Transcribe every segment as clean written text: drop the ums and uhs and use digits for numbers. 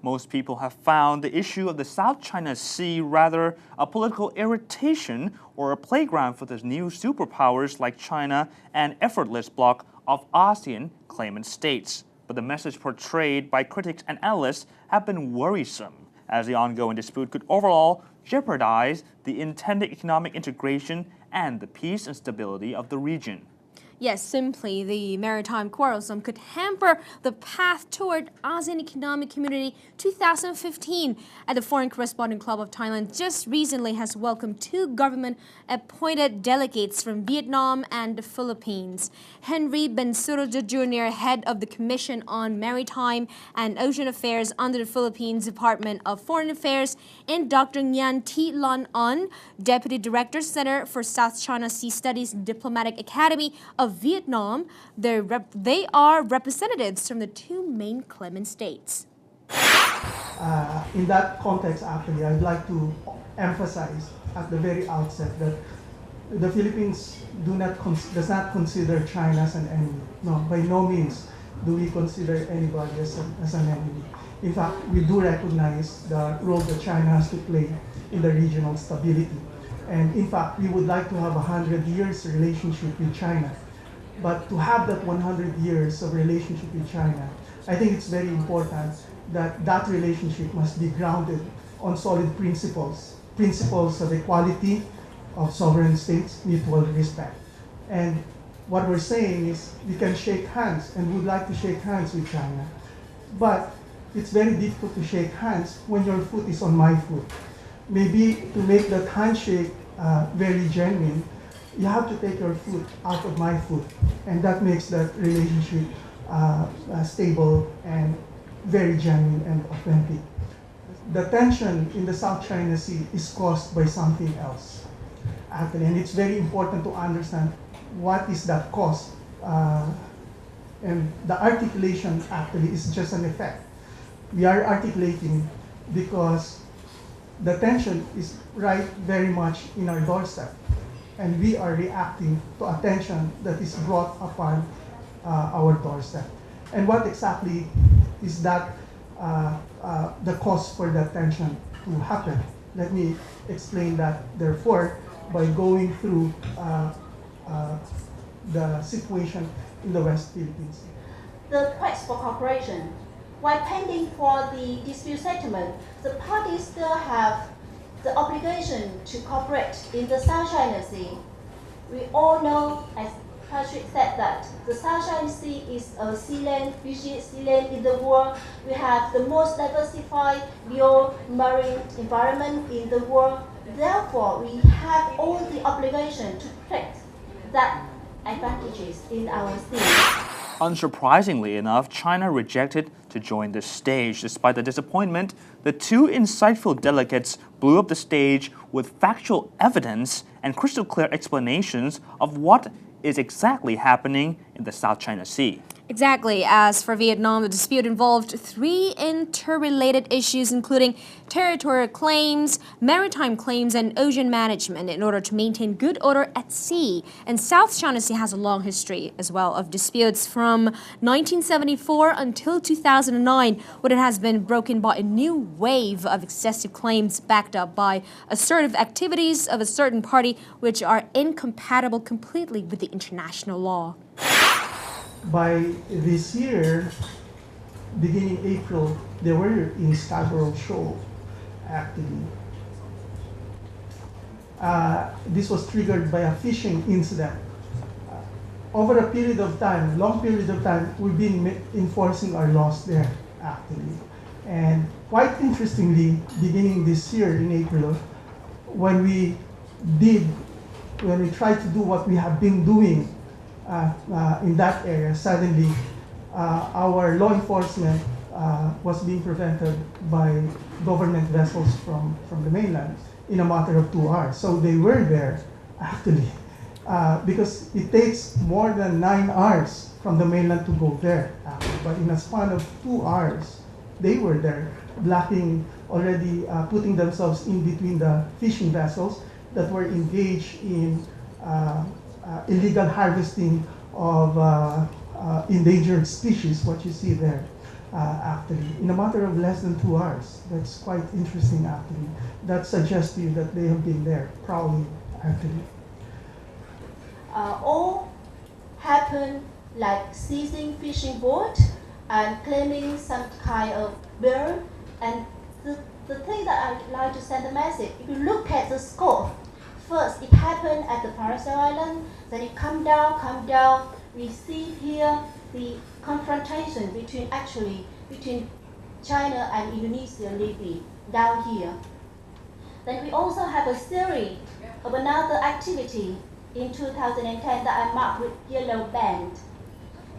Most people have found the issue of the South China Sea rather a political irritation or a playground for the new superpowers like China and effortless bloc of ASEAN claimant states. But the message portrayed by critics and analysts have been worrisome, as the ongoing dispute could overall jeopardize the intended economic integration and the peace and stability of the region. Yes, simply, the maritime quarrelsome could hamper the path toward ASEAN Economic Community 2015. At the Foreign Correspondent Club of Thailand just recently has welcomed two government-appointed delegates from Vietnam and the Philippines. Henry Bensurto Jr., head of the Commission on Maritime and Ocean Affairs under the Philippines Department of Foreign Affairs, and Dr. Nguyen Thi Lan Anh, Deputy Director, Center for South China Sea Studies, Diplomatic Academy of Vietnam. They are representatives from the two main claimant states. In that context, actually, I'd like to emphasize at the very outset that the Philippines does not consider China as an enemy. No, by no means do we consider anybody as an enemy. In fact, we do recognize the role that China has to play in the regional stability. And in fact, we would like to have a 100 years relationship with China. But to have that 100 years of relationship with China, I think it's very important that that relationship must be grounded on solid principles. Principles of equality, of sovereign states, mutual respect. And what we're saying is we can shake hands and would like to shake hands with China. But it's very difficult to shake hands when your foot is on my foot. Maybe to make that handshake very genuine, you have to take your foot out of my foot, and that makes that relationship stable and very genuine and authentic. The tension in the South China Sea is caused by something else, actually, and it's very important to understand what is that cause. And the articulation actually is just an effect. We are articulating because the tension is right very much in our doorstep. And we are reacting to attention that is brought upon our doorstep. And what exactly is that the cause for that tension to happen? Let me explain that, therefore, by going through the situation in the West Philippines. The quest for cooperation. While pending for the dispute settlement, the parties still have the obligation to cooperate in the South China Sea. We all know, as Patrick said, that the South China Sea is a sea land, busiest sea land in the world. We have the most diversified bio-marine environment in the world. Therefore, we have all the obligation to protect that advantages in our sea. Unsurprisingly enough, China rejected to join the stage. Despite the disappointment, the two insightful delegates blew up the stage with factual evidence and crystal clear explanations of what is exactly happening in the South China Sea. Exactly. As for Vietnam, the dispute involved three interrelated issues, including territorial claims, maritime claims, and ocean management in order to maintain good order at sea. And South China Sea has a long history as well of disputes from 1974 until 2009, when it has been broken by a new wave of excessive claims backed up by assertive activities of a certain party which are incompatible completely with the international law. By this year, beginning April, they were in Scarborough Shoal, actually. This was triggered by a fishing incident. Over a period of time, long period of time, we've been enforcing our laws there, actually. And quite interestingly, beginning this year in April, when we tried to do what we have been doing in that area, suddenly our law enforcement was being prevented by government vessels from the mainland in a matter of 2 hours. So they were there, actually, because it takes more than 9 hours from the mainland to go there, actually. But in a span of 2 hours, they were there, blocking, already putting themselves in between the fishing vessels that were engaged in illegal harvesting of endangered species, what you see there. actually, in a matter of less than 2 hours. That's quite interesting, actually. That suggests to you that they have been there, prowling, actually. All happen like seizing fishing boat and claiming some kind of bird. And the thing that I'd like to send a message, if you look at the scope, first it happened at the Paracel Island, then it come down, we see here the confrontation between China and Indonesia Libya down here. Then we also have a series of another activity in 2010 that I marked with yellow band.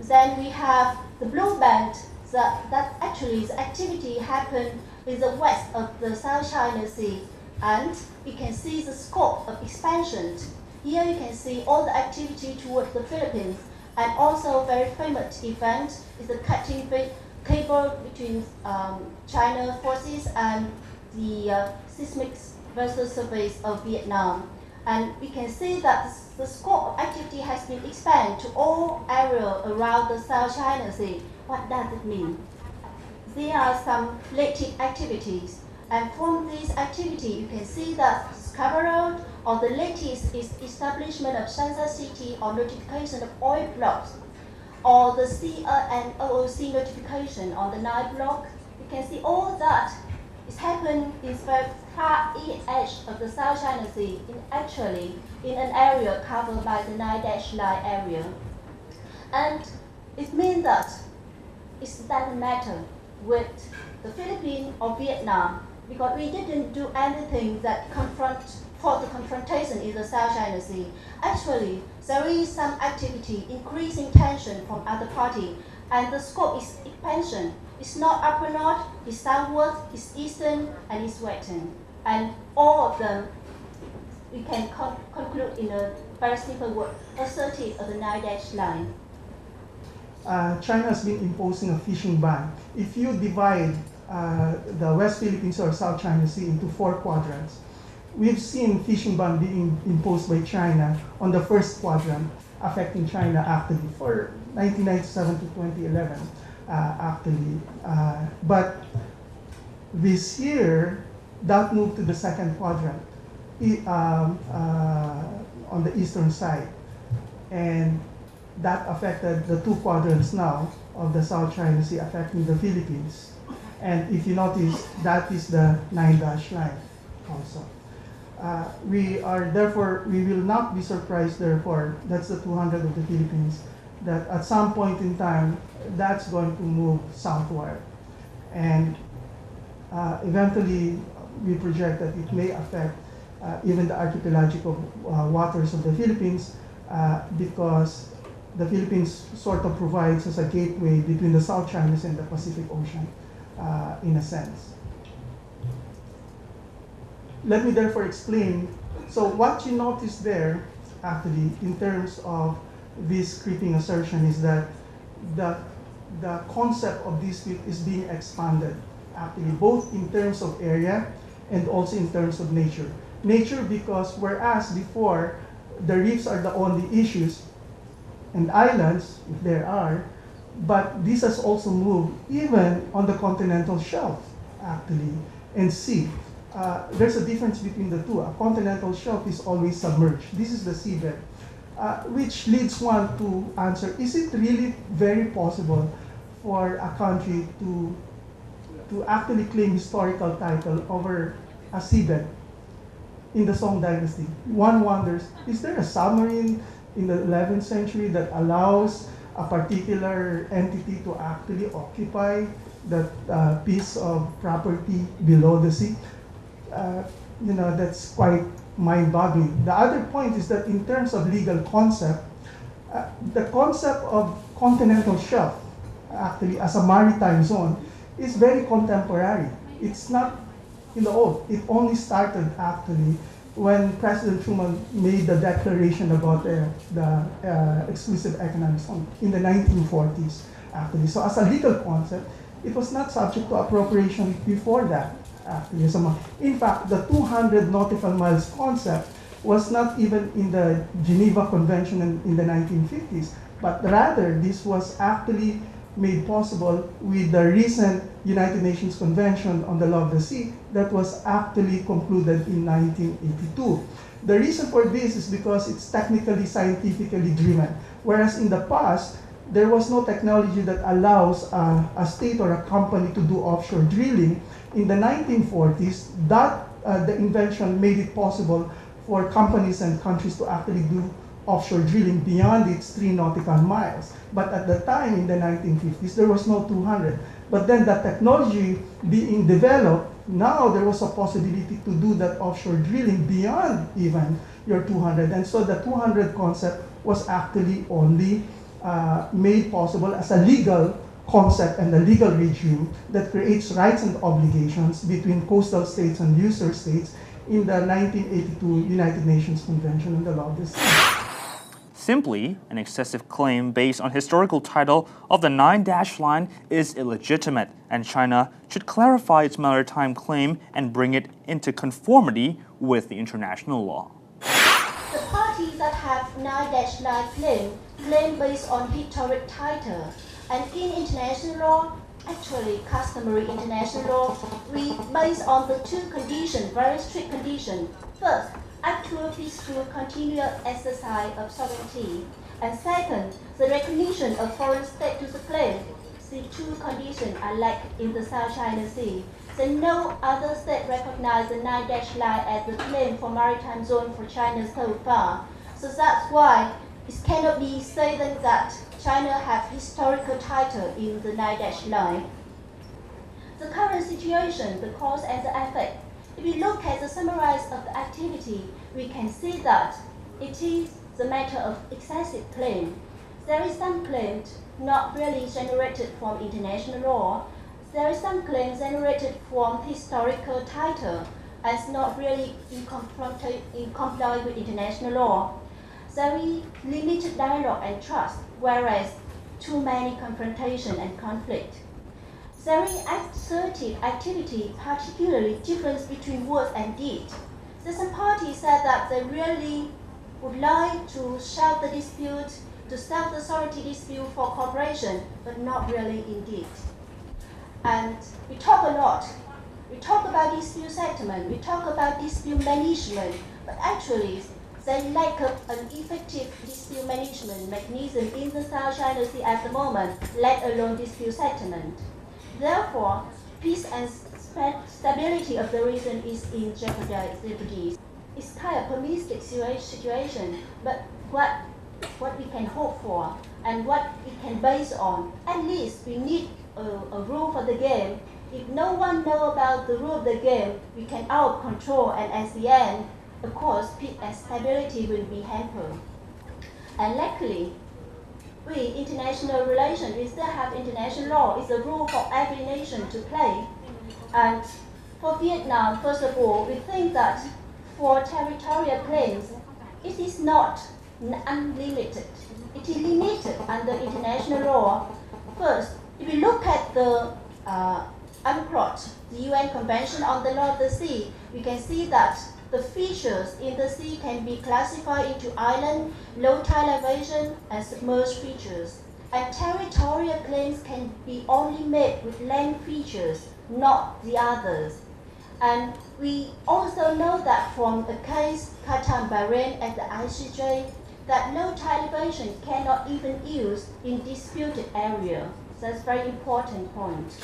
Then we have the blue band that actually the activity happened in the west of the South China Sea, and you can see the scope of expansion. Here you can see all the activity towards the Philippines, and also very famous event is the cutting cable between China forces and the seismic vessel surveys of Vietnam. And we can see that the scope of activity has been expanded to all areas around the South China Sea. What does it mean? There are some latent activities, and from this activity you can see that discovery or the latest is establishment of sensor city or notification of oil blocks, or the and OOC notification on the Nile block. You can see all that is happening in the far east edge of the South China Sea, actually in an area covered by the 9-line area. And it means that it doesn't matter with the Philippines or Vietnam, because we didn't do anything that for the confrontation in the South China Sea. Actually, there is some activity increasing tension from other party, and the scope is expansion. It's not upper north, it's southward, it's eastern, and it's western. And all of them, we can conclude in a very simple word, assertive of the 9-line. China has been imposing a fishing ban. If you divide the West Philippines or South China Sea into 4 quadrants, we've seen fishing ban being imposed by China on the first quadrant, affecting China actively for 1997 to 2011, actually. But this year, that moved to the second quadrant on the eastern side. And that affected the 2 quadrants now of the South China Sea, affecting the Philippines. And if you notice, that is the 9-line also. We will not be surprised, therefore, that's the 200 of the Philippines, that at some point in time, that's going to move southward. And eventually, we project that it may affect even the archipelagical waters of the Philippines, because the Philippines sort of provides as a gateway between the South China Sea and the Pacific Ocean, in a sense. Let me therefore explain. So what you notice there, actually, in terms of this creeping assertion, is that the concept of dispute is being expanded, actually, both in terms of area and also in terms of nature. Nature, because whereas before the reefs are the only issues, and islands, if there are, but this has also moved even on the continental shelf, actually, and sea. There's a difference between the two. A continental shelf is always submerged. This is the seabed, which leads one to answer, is it really very possible for a country to actually claim historical title over a seabed in the Song Dynasty? One wonders, is there a submarine in the 11th century that allows a particular entity to actually occupy that piece of property below the sea? That's quite mind-boggling. The other point is that in terms of legal concept, the concept of continental shelf, actually, as a maritime zone, is very contemporary. It's not old. It only started, actually, when President Truman made the declaration about the exclusive economic zone in the 1940s, actually. So as a legal concept, it was not subject to appropriation before that, actually. In fact, the 200 nautical miles concept was not even in the Geneva Convention in the 1950s, but rather this was actually made possible with the recent United Nations Convention on the Law of the Sea that was actually concluded in 1982. The reason for this is because it's technically, scientifically driven, whereas in the past, there was no technology that allows a state or a company to do offshore drilling. In the 1940s, the invention made it possible for companies and countries to actually do offshore drilling beyond its 3 nautical miles. But at the time, in the 1950s, there was no 200. But then the technology being developed, now there was a possibility to do that offshore drilling beyond even your 200. And so the 200 concept was actually only made possible as a legal concept and a legal regime that creates rights and obligations between coastal states and user states in the 1982 United Nations Convention on the Law of the Sea. Simply, an excessive claim based on historical title of the 9-dash line is illegitimate, and China should clarify its maritime claim and bring it into conformity with the international law. The parties that have 9-dash line claim based on historic title, and in international law, actually customary international law, we base on the 2 conditions, very strict conditions. First, actual peaceful continuous exercise of sovereignty, and second, the recognition of foreign state to the claim. The 2 conditions are lacked in the South China Sea. So no other state recognized the 9-dash line as the claim for maritime zone for China so far. So that's why it cannot be said that China has historical title in the 9-dash line. The current situation, the cause and the effect. If we look at the summary of the activity, we can see that it is the matter of excessive claim. There is some claim not really generated from international law. There is some claim generated from historical title as not really in compliance with international law. There is limited dialogue and trust, whereas too many confrontation and conflict. There is assertive activity, particularly difference between words and deed. Some parties said that they really would like to solve the dispute, to solve the sovereignty dispute for cooperation, but not really indeed. And we talk a lot. We talk about dispute settlement, we talk about dispute management, but actually they lack an effective dispute management mechanism in the South China Sea at the moment, let alone dispute settlement. Therefore, peace and stability of the region is in jeopardy. It's kind of permissive situation, but what we can hope for and what we can base on, at least we need a rule for the game. If no one knows about the rule of the game, we can out of control, and at the end, of course, peace and stability will be hampered. And luckily, we international relations, we still have international law. It's a rule for every nation to play. And for Vietnam, first of all, we think that for territorial claims, it is not unlimited. It is limited under international law. First, if you look at the MCOT, the UN Convention on the Law of the Sea, we can see that the features in the sea can be classified into island, low tide elevation, and submerged features. And territorial claims can be only made with land features, not the others. And we also know that from a case, Qatar and Bahrain at the ICJ, that low tide elevation cannot even use in disputed area. That's a very important point.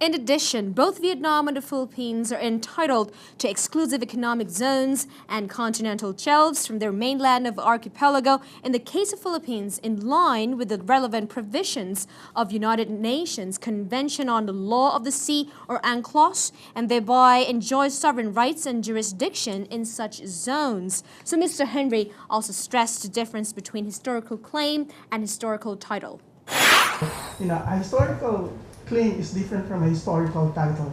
In addition, both Vietnam and the Philippines are entitled to exclusive economic zones and continental shelves from their mainland of archipelago, in the case of Philippines, in line with the relevant provisions of United Nations Convention on the Law of the Sea, or UNCLOS, and thereby enjoys sovereign rights and jurisdiction in such zones. So Mr. Henry also stressed the difference between historical claim and historical title. A historical claim is different from a historical title,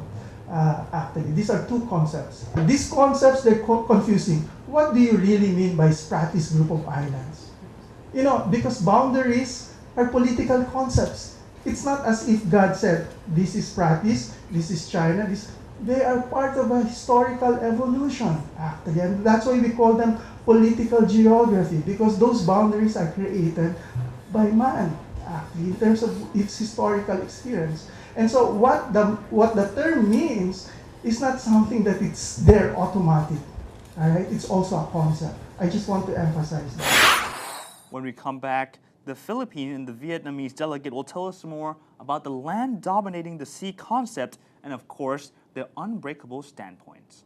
actually. These are 2 concepts. These concepts, they're confusing. What do you really mean by Spratlys group of islands? Because boundaries are political concepts. It's not as if God said, this is Spratlys, this is China, they are part of a historical evolution, actually. And that's why we call them political geography, because those boundaries are created by man, actually, in terms of its historical experience. And so what the term means is not something that it's there automatic. All right? It's also a concept. I just want to emphasize that. When we come back, the Philippine and the Vietnamese delegate will tell us more about the land dominating the sea concept and, of course, their unbreakable standpoints.